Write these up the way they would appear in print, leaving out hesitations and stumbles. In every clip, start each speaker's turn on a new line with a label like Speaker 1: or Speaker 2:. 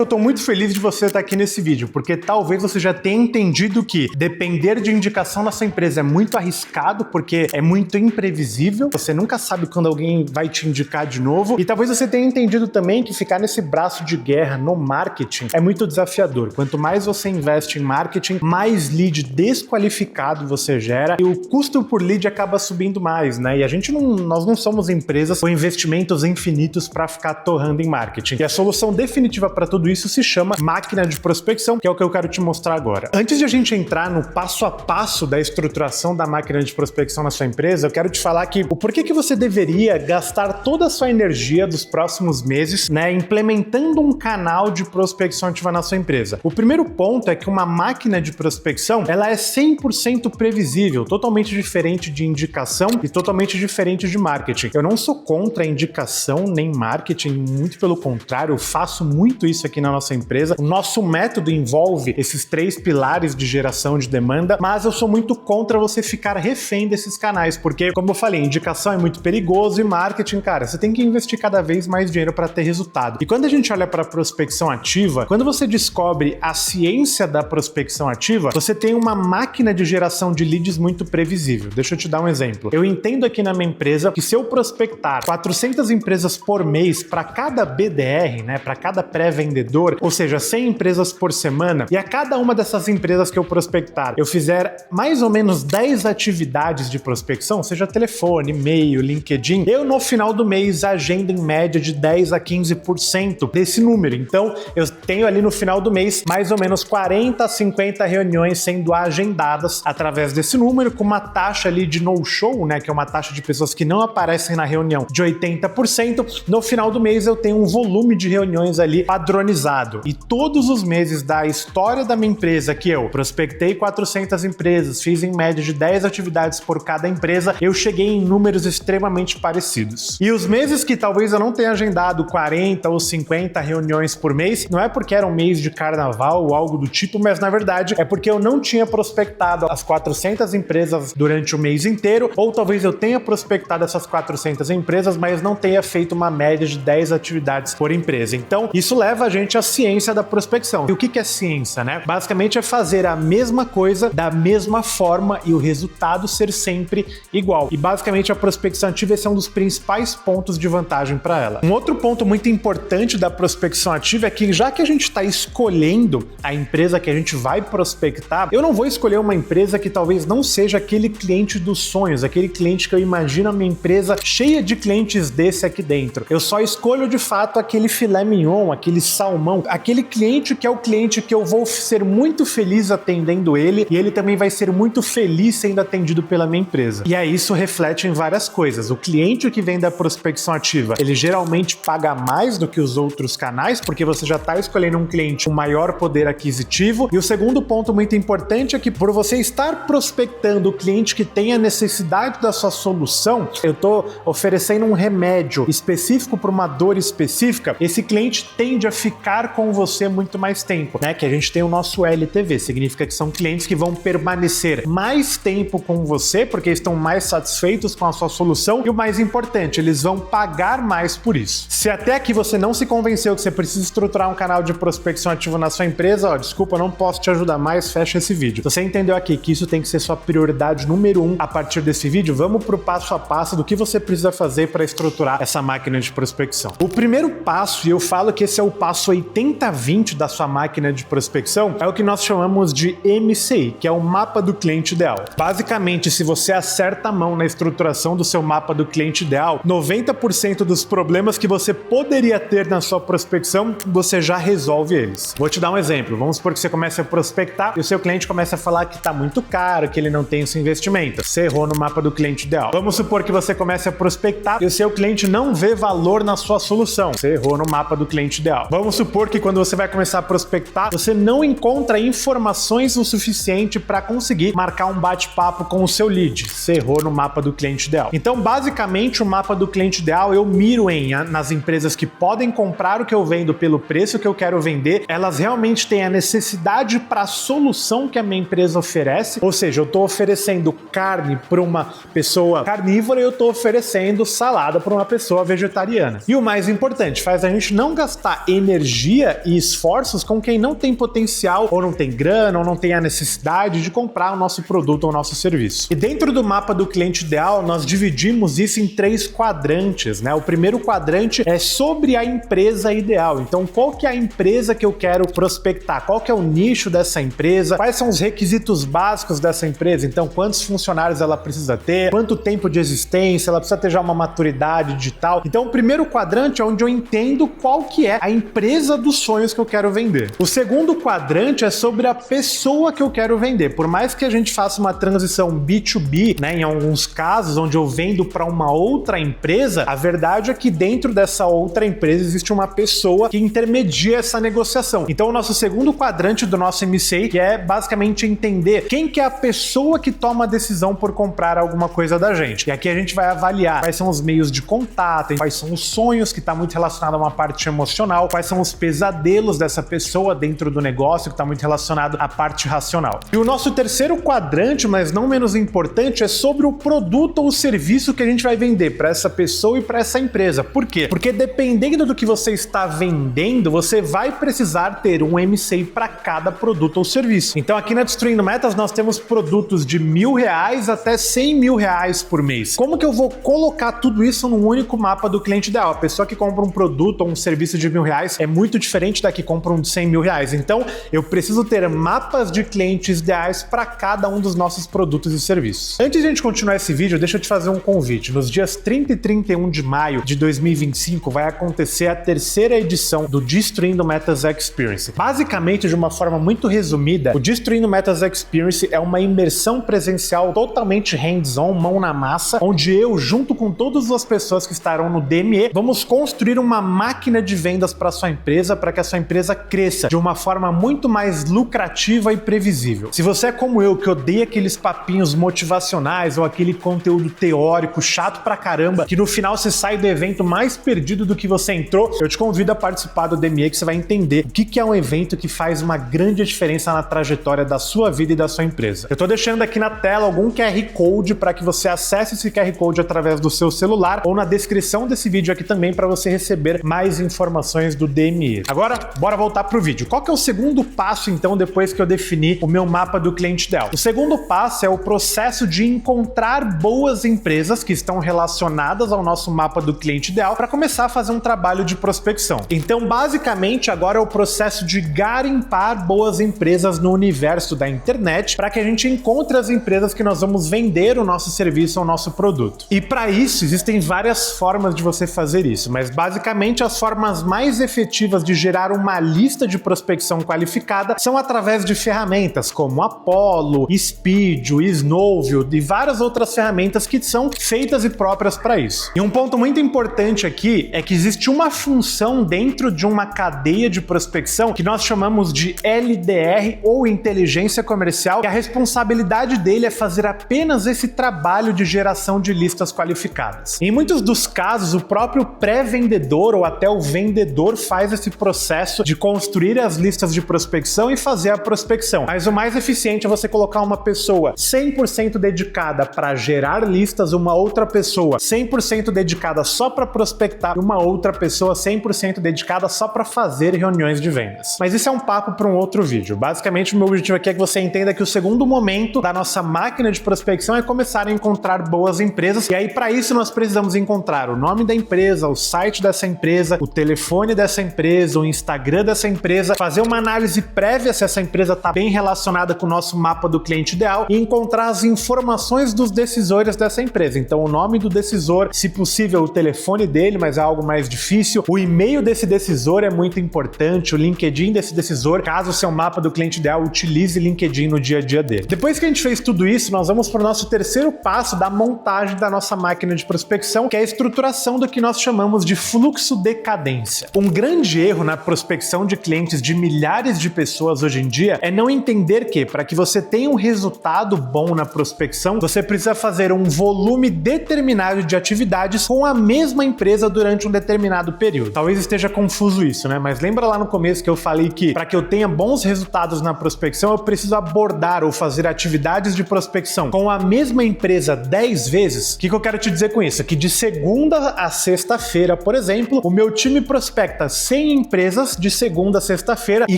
Speaker 1: Eu tô muito feliz de você estar aqui nesse vídeo, porque talvez você já tenha entendido que depender de indicação na sua empresa é muito arriscado, porque é muito imprevisível, você nunca sabe quando alguém vai te indicar de novo, e talvez você tenha entendido também que ficar nesse braço de guerra no marketing é muito desafiador. Quanto mais você investe em marketing, mais lead desqualificado você gera, e o custo por lead acaba subindo mais, né? E nós não somos empresas com investimentos infinitos para ficar torrando em marketing. E a solução definitiva para tudo isso se chama máquina de prospecção, que é o que eu quero te mostrar agora. Antes de a gente entrar no passo a passo da estruturação da máquina de prospecção na sua empresa, eu quero te falar que o porquê que você deveria gastar toda a sua energia dos próximos meses, né, implementando um canal de prospecção ativa na sua empresa. O primeiro ponto é que uma máquina de prospecção, ela é 100% previsível, totalmente diferente de indicação e totalmente diferente de marketing. Eu não sou contra a indicação nem marketing, muito pelo contrário, eu faço muito isso aqui na nossa empresa. O nosso método envolve esses 3 pilares de geração de demanda, mas eu sou muito contra você ficar refém desses canais, porque, como eu falei, indicação é muito perigoso e marketing, cara, você tem que investir cada vez mais dinheiro para ter resultado. E quando a gente olha para a prospecção ativa, quando você descobre a ciência da prospecção ativa, você tem uma máquina de geração de leads muito previsível. Deixa eu te dar um exemplo. Eu entendo aqui na minha empresa que se eu prospectar 400 empresas por mês para cada BDR, né, para cada pré-vendedor, ou seja, 100 empresas por semana, e a cada uma dessas empresas que eu prospectar, eu fizer mais ou menos 10 atividades de prospecção, seja telefone, e-mail, LinkedIn, eu no final do mês agendo em média de 10 a 15% desse número. Então, eu tenho ali no final do mês mais ou menos 40 a 50 reuniões sendo agendadas através desse número, com uma taxa ali de no-show, né, que é uma taxa de pessoas que não aparecem na reunião de 80%. No final do mês eu tenho um volume de reuniões ali padronizado. E todos os meses da história da minha empresa que eu prospectei 400 empresas, fiz em média de 10 atividades por cada empresa, eu cheguei em números extremamente parecidos. E os meses que talvez eu não tenha agendado 40 ou 50 reuniões por mês, não é porque era um mês de carnaval ou algo do tipo, mas na verdade é porque eu não tinha prospectado as 400 empresas durante o mês inteiro, ou talvez eu tenha prospectado essas 400 empresas, mas não tenha feito uma média de 10 atividades por empresa. Então, isso leva a gente à ciência da prospecção. E o que é ciência, né? Basicamente é fazer a mesma coisa da mesma forma e o resultado ser sempre igual. E basicamente a prospecção ativa esse é um dos principais pontos de vantagem para ela. Um outro ponto muito importante da prospecção ativa é que já que a gente está escolhendo a empresa que a gente vai prospectar, eu não vou escolher uma empresa que talvez não seja aquele cliente dos sonhos, aquele cliente que eu imagino a minha empresa cheia de clientes desse aqui dentro. Eu só escolho de fato aquele filé mignon, aquele salmão, aquele cliente que é o cliente que eu vou ser muito feliz atendendo ele e ele também vai ser muito feliz sendo atendido pela minha empresa. E aí isso reflete em várias coisas. O cliente que vem da prospecção ativa, ele geralmente paga mais do que os outros canais, porque você já está escolhendo um cliente com maior poder aquisitivo. E o segundo ponto muito importante é que por você estar prospectando o cliente que tem a necessidade da sua solução, eu estou oferecendo um remédio específico para uma dor específica, esse cliente tende a ficar com você muito mais tempo, né? Que a gente tem o nosso LTV, significa que são clientes que vão permanecer mais tempo com você porque estão mais satisfeitos com a sua solução e o mais importante, eles vão pagar mais por isso. Se até aqui você não se convenceu que você precisa estruturar um canal de prospecção ativo na sua empresa, desculpa, não posso te ajudar mais, fecha esse vídeo. Se você entendeu aqui que isso tem que ser sua prioridade número 1 a partir desse vídeo, vamos pro passo a passo do que você precisa fazer para estruturar essa máquina de prospecção. O primeiro passo, e eu falo que esse é o passo 80-20 da sua máquina de prospecção, é o que nós chamamos de MCI, que é o mapa do cliente ideal. Basicamente, se você acerta a mão na estruturação do seu mapa do cliente ideal, 90% dos problemas que você poderia ter na sua prospecção, você já resolve eles. Vou te dar um exemplo. Vamos supor que você comece a prospectar e o seu cliente começa a falar que está muito caro, que ele não tem esse investimento. Você errou no mapa do cliente ideal. Vamos supor que você comece a prospectar e o seu cliente não vê valor na sua solução. Você errou no mapa do cliente ideal. Vamos supor que quando você vai começar a prospectar, você não encontra informações o suficiente para conseguir marcar um bate-papo com o seu lead. Você errou no mapa do cliente ideal. Então, basicamente, o mapa do cliente ideal eu miro nas empresas que podem comprar o que eu vendo pelo preço que eu quero vender, elas realmente têm a necessidade para a solução que a minha empresa oferece, ou seja, eu estou oferecendo carne para uma pessoa carnívora e eu estou oferecendo salada para uma pessoa vegetariana. E o mais importante, faz a gente não gastar energia energia e esforços com quem não tem potencial, ou não tem grana, ou não tem a necessidade de comprar o nosso produto ou o nosso serviço. E dentro do mapa do cliente ideal, nós dividimos isso em 3 quadrantes, né? O primeiro quadrante é sobre a empresa ideal. Então, qual que é a empresa que eu quero prospectar? Qual que é o nicho dessa empresa? Quais são os requisitos básicos dessa empresa? Então, quantos funcionários ela precisa ter? Quanto tempo de existência? Ela precisa ter já uma maturidade digital? Então, o primeiro quadrante é onde eu entendo qual que é a empresa dos sonhos que eu quero vender. O segundo quadrante é sobre a pessoa que eu quero vender. Por mais que a gente faça uma transição B2B, né, em alguns casos onde eu vendo para uma outra empresa, a verdade é que dentro dessa outra empresa existe uma pessoa que intermedia essa negociação. Então, o nosso segundo quadrante do nosso MCA, que é basicamente entender quem que é a pessoa que toma a decisão por comprar alguma coisa da gente. E aqui a gente vai avaliar quais são os meios de contato, quais são os sonhos, que está muito relacionado a uma parte emocional, quais são os pesadelos dessa pessoa dentro do negócio, que está muito relacionado à parte racional. E o nosso terceiro quadrante, mas não menos importante, é sobre o produto ou serviço que a gente vai vender para essa pessoa e para essa empresa. Por quê? Porque dependendo do que você está vendendo, você vai precisar ter um MCA para cada produto ou serviço. Então aqui na Destruindo Metas nós temos produtos de R$1.000 até R$100.000 por mês. Como que eu vou colocar tudo isso num único mapa do cliente ideal? A pessoa que compra um produto ou um serviço de R$1.000 é muito diferente da que compra um de R$100.000. Então eu preciso ter mapas de clientes ideais para cada um dos nossos produtos e serviços. Antes de a gente continuar esse vídeo, deixa eu te fazer um convite. Nos dias 30 e 31 de maio de 2025 vai acontecer a terceira edição do Destruindo Metas Experience. Basicamente, de uma forma muito resumida, o Destruindo Metas Experience é uma imersão presencial totalmente hands-on, mão na massa, onde eu, junto com todas as pessoas que estarão no DME, vamos construir uma máquina de vendas para sua empresa, para que a sua empresa cresça de uma forma muito mais lucrativa e previsível. Se você é como eu, que odeia aqueles papinhos motivacionais ou aquele conteúdo teórico chato pra caramba, que no final você sai do evento mais perdido do que você entrou, eu te convido a participar do DME, que você vai entender o que é um evento que faz uma grande diferença na trajetória da sua vida e da sua empresa. Eu tô deixando aqui na tela algum QR Code para que você acesse esse QR Code através do seu celular ou na descrição desse vídeo aqui também para você receber mais informações do DME. Agora, bora voltar pro vídeo. Qual que é o segundo passo, então, depois que eu defini o meu mapa do cliente ideal? O segundo passo é o processo de encontrar boas empresas que estão relacionadas ao nosso mapa do cliente ideal para começar a fazer um trabalho de prospecção. Então, basicamente, agora é o processo de garimpar boas empresas no universo da internet para que a gente encontre as empresas que nós vamos vender o nosso serviço ou o nosso produto. E para isso, existem várias formas de você fazer isso, mas basicamente as formas mais efetivas de gerar uma lista de prospecção qualificada são através de ferramentas como Apollo, Speedio, Snowview e várias outras ferramentas que são feitas e próprias para isso. E um ponto muito importante aqui é que existe uma função dentro de uma cadeia de prospecção que nós chamamos de LDR ou inteligência comercial, e a responsabilidade dele é fazer apenas esse trabalho de geração de listas qualificadas. Em muitos dos casos, o próprio pré-vendedor ou até o vendedor faz esse processo de construir as listas de prospecção e fazer a prospecção. Mas o mais eficiente é você colocar uma pessoa 100% dedicada para gerar listas, uma outra pessoa 100% dedicada só para prospectar e uma outra pessoa 100% dedicada só para fazer reuniões de vendas. Mas isso é um papo para um outro vídeo. Basicamente, o meu objetivo aqui é que você entenda que o segundo momento da nossa máquina de prospecção é começar a encontrar boas empresas, e aí para isso nós precisamos encontrar o nome da empresa, o site dessa empresa, o telefone dessa empresa, o Instagram dessa empresa, fazer uma análise prévia se essa empresa está bem relacionada com o nosso mapa do cliente ideal e encontrar as informações dos decisores dessa empresa. Então, o nome do decisor, se possível, o telefone dele, mas é algo mais difícil. O e-mail desse decisor é muito importante, o LinkedIn desse decisor, caso o seu mapa do cliente ideal utilize LinkedIn no dia a dia dele. Depois que a gente fez tudo isso, nós vamos para o nosso terceiro passo da montagem da nossa máquina de prospecção, que é a estruturação do que nós chamamos de fluxo de cadência. Um grande erro na prospecção de clientes de milhares de pessoas hoje em dia é não entender que, para que você tenha um resultado bom na prospecção, você precisa fazer um volume determinado de atividades com a mesma empresa durante um determinado período. Talvez esteja confuso isso, né? Mas lembra lá no começo que eu falei que para que eu tenha bons resultados na prospecção, eu preciso abordar ou fazer atividades de prospecção com a mesma empresa 10 vezes? O que eu quero te dizer com isso? Que de segunda a sexta-feira, por exemplo, o meu time prospecta 100 100 empresas de segunda a sexta-feira e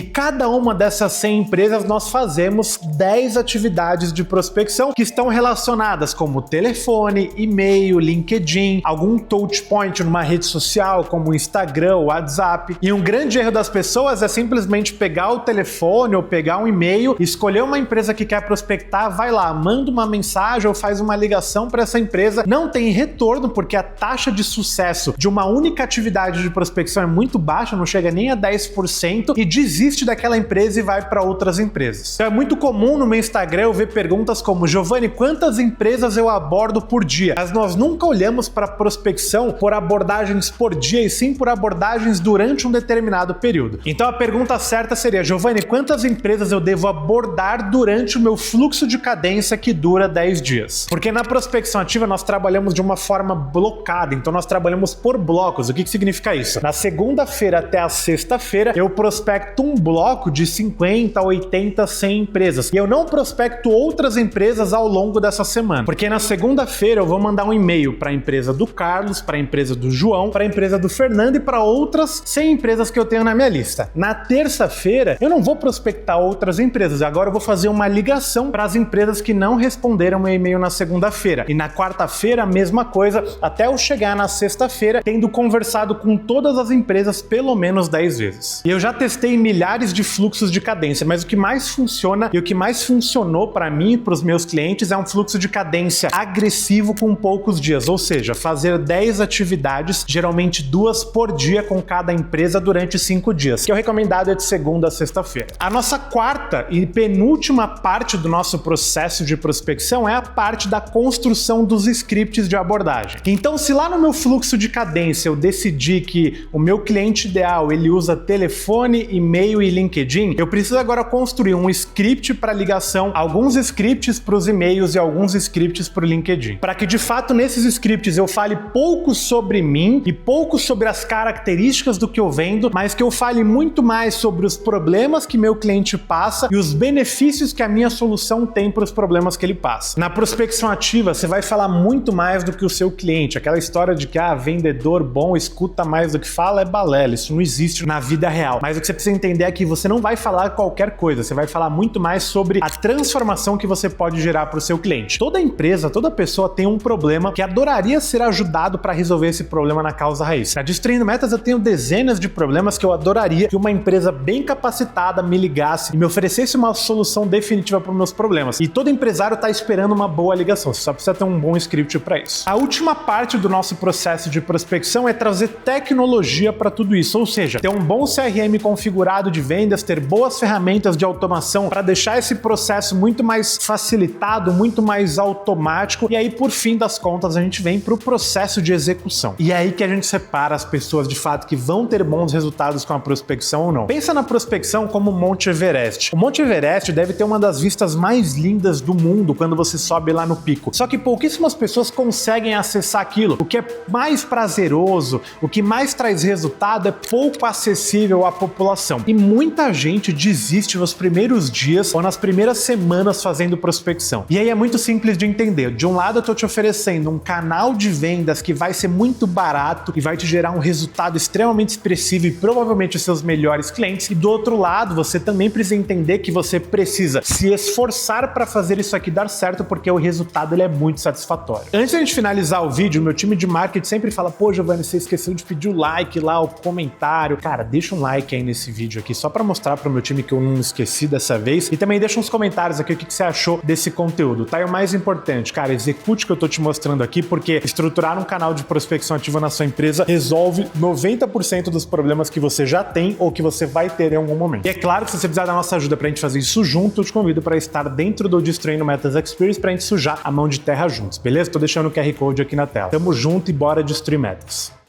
Speaker 1: cada uma dessas 100 empresas nós fazemos 10 atividades de prospecção que estão relacionadas como telefone, e-mail, LinkedIn, algum touch point numa rede social como Instagram, WhatsApp. E um grande erro das pessoas é simplesmente pegar o telefone ou pegar um e-mail, escolher uma empresa que quer prospectar, vai lá, manda uma mensagem ou faz uma ligação para essa empresa, não tem retorno porque a taxa de sucesso de uma única atividade de prospecção é muito baixa, não chega nem a 10% e desiste daquela empresa e vai para outras empresas. Então é muito comum no meu Instagram eu ver perguntas como: Giovanni, quantas empresas eu abordo por dia? Mas nós nunca olhamos para prospecção por abordagens por dia e sim por abordagens durante um determinado período. Então a pergunta certa seria: Giovanni, quantas empresas eu devo abordar durante o meu fluxo de cadência que dura 10 dias? Porque na prospecção ativa nós trabalhamos de uma forma blocada, então nós trabalhamos por blocos. O que significa isso? Na segunda-feira até a sexta-feira eu prospecto um bloco de 50, 80, 100 empresas e eu não prospecto outras empresas ao longo dessa semana, porque na segunda-feira eu vou mandar um e-mail para a empresa do Carlos, para a empresa do João, para a empresa do Fernando e para outras 100 empresas que eu tenho na minha lista. Na terça-feira eu não vou prospectar outras empresas, agora eu vou fazer uma ligação para as empresas que não responderam meu e-mail na segunda-feira. E na quarta-feira a mesma coisa, até eu chegar na sexta-feira tendo conversado com todas as empresas pelo menos 10 vezes. E eu já testei milhares de fluxos de cadência, mas o que mais funciona e o que mais funcionou para mim e para os meus clientes é um fluxo de cadência agressivo com poucos dias, ou seja, fazer 10 atividades, geralmente 2 por dia com cada empresa durante 5 dias, que é o recomendado é de segunda a sexta-feira. A nossa quarta e penúltima parte do nosso processo de prospecção é a parte da construção dos scripts de abordagem. Então, se lá no meu fluxo de cadência eu decidi que o meu cliente ideal ele usa telefone, e-mail e LinkedIn, eu preciso agora construir um script para ligação, alguns scripts para os e-mails e alguns scripts para o LinkedIn, para que de fato nesses scripts eu fale pouco sobre mim e pouco sobre as características do que eu vendo, mas que eu fale muito mais sobre os problemas que meu cliente passa e os benefícios que a minha solução tem para os problemas que ele passa. Na prospecção ativa você vai falar muito mais do que o seu cliente. Aquela história de que vendedor bom escuta mais do que fala é balela, isso não existe na vida real. Mas o que você precisa entender é que você não vai falar qualquer coisa, você vai falar muito mais sobre a transformação que você pode gerar para o seu cliente. Toda empresa, toda pessoa tem um problema que adoraria ser ajudado para resolver esse problema na causa raiz. Na Destruindo Metas eu tenho dezenas de problemas que eu adoraria que uma empresa bem capacitada me ligasse e me oferecesse uma solução definitiva para os meus problemas. E todo empresário está esperando uma boa ligação, você só precisa ter um bom script para isso. A última parte do nosso processo de prospecção é trazer tecnologia para tudo isso, ou seja, ter um bom CRM configurado de vendas, ter boas ferramentas de automação para deixar esse processo muito mais facilitado, muito mais automático. E aí, por fim das contas, a gente vem para o processo de execução. E é aí que a gente separa as pessoas de fato que vão ter bons resultados com a prospecção ou não. Pensa na prospecção como o Monte Everest. O Monte Everest deve ter uma das vistas mais lindas do mundo quando você sobe lá no pico. Só que pouquíssimas pessoas conseguem acessar aquilo. O que é mais prazeroso, o que mais traz resultado é pouco acessível à população. E muita gente desiste nos primeiros dias ou nas primeiras semanas fazendo prospecção. E aí é muito simples de entender. De um lado eu tô te oferecendo um canal de vendas que vai ser muito barato e vai te gerar um resultado extremamente expressivo e provavelmente os seus melhores clientes. E do outro lado, você também precisa entender que você precisa se esforçar para fazer isso aqui dar certo, porque o resultado ele é muito satisfatório. Antes de a gente finalizar o vídeo, meu time de marketing sempre fala: pô, Giovanni, você esqueceu de pedir o like lá, o comentário. Cara, deixa um like aí nesse vídeo aqui, só para mostrar para o meu time que eu não esqueci dessa vez. E também deixa uns comentários aqui o que você achou desse conteúdo, tá? E o mais importante, cara, execute o que eu tô te mostrando aqui, porque estruturar um canal de prospecção ativa na sua empresa resolve 90% dos problemas que você já tem ou que você vai ter em algum momento. E é claro que se você precisar da nossa ajuda pra gente fazer isso junto, eu te convido para estar dentro do Destruindo Metas Experience pra gente sujar a mão de terra juntos, beleza? Tô deixando o QR Code aqui na tela. Tamo junto e bora destruir metas.